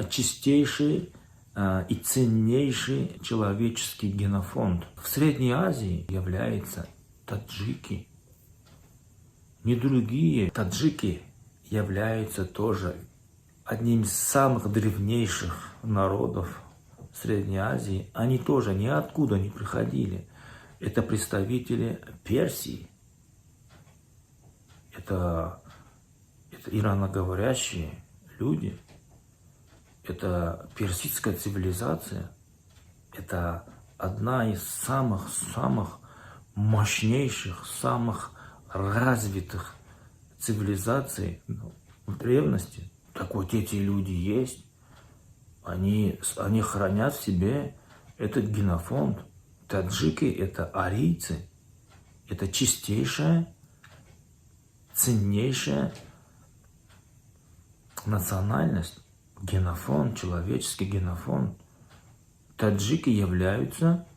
чистейший и ценнейший человеческий генофонд. В Средней Азии являются таджики. Не другие. Таджики являются тоже одним из самых древнейших народов Средней Азии. Они тоже ниоткуда не приходили. Это представители Персии. Это ираноговорящие люди. Это персидская цивилизация. Это одна из самых мощнейших, самых развитых цивилизаций в древности. Так вот, эти люди есть. Они хранят в себе этот генофонд. Таджики – это арийцы. Это чистейшая, ценнейшая национальность. Генофонд, человеческий генофонд. Таджики являются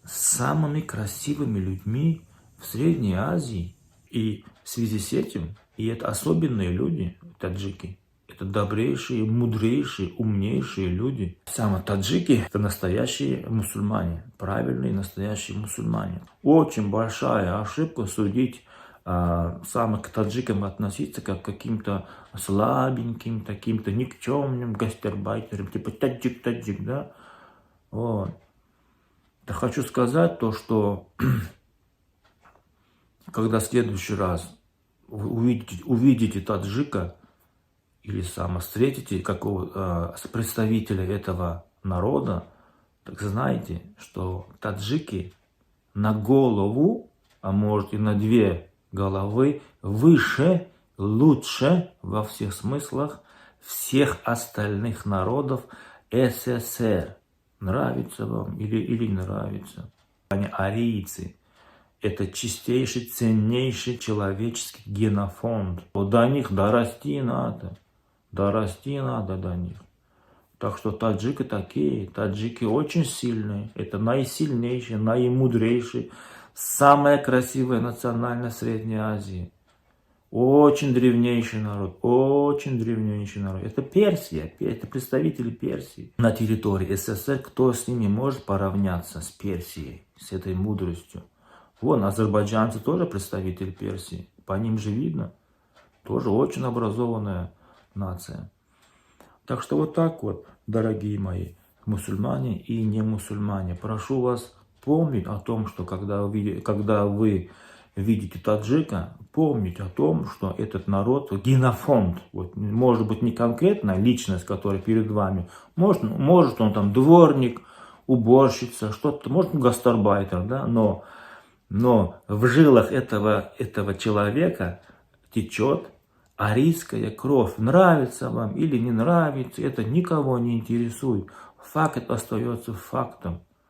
самыми красивыми людьми в Средней Азии. И в связи с этим, и это особенные люди, таджики. Это добрейшие, мудрейшие, умнейшие люди. Сами таджики – это настоящие мусульмане, правильные настоящие мусульмане. Очень большая ошибка судить самых к таджикам относиться как к каким-то слабеньким, таким-то никчемным гастарбайтерам, типа таджик, да? Вот. Я хочу сказать то, что когда в следующий раз вы увидите таджика или встретите какого-то представителя этого народа, так знаете, что таджики на голову, а может и на 2 головы выше, лучше во всех смыслах всех остальных народов СССР. Нравится вам или не нравится? Они арийцы. Это чистейший, ценнейший человеческий генофонд. До них дорасти надо. Дорасти надо до них. Так что таджики такие. Таджики очень сильные. Это наисильнейшие, наимудрейшие. Самая красивая национальность Средней Азии. Очень древнейший народ. Очень древнейший народ. Это Персия. Это представители Персии. На территории СССР кто с ними может поравняться с Персией? С этой мудростью. Вон, азербайджанцы тоже представители Персии. По ним же видно. Тоже очень образованная нация. Так что вот так вот, дорогие мои мусульмане и не мусульмане. Прошу вас помнить о том, что когда вы видите таджика, помнить о том, что этот народ генофонд. Вот, может быть, не конкретно личность, которая перед вами. Может он там дворник, уборщица, что-то, может гастарбайтер, да, но в жилах этого человека течет арийская кровь. Нравится вам или не нравится, это никого не интересует. Факт остается фактом.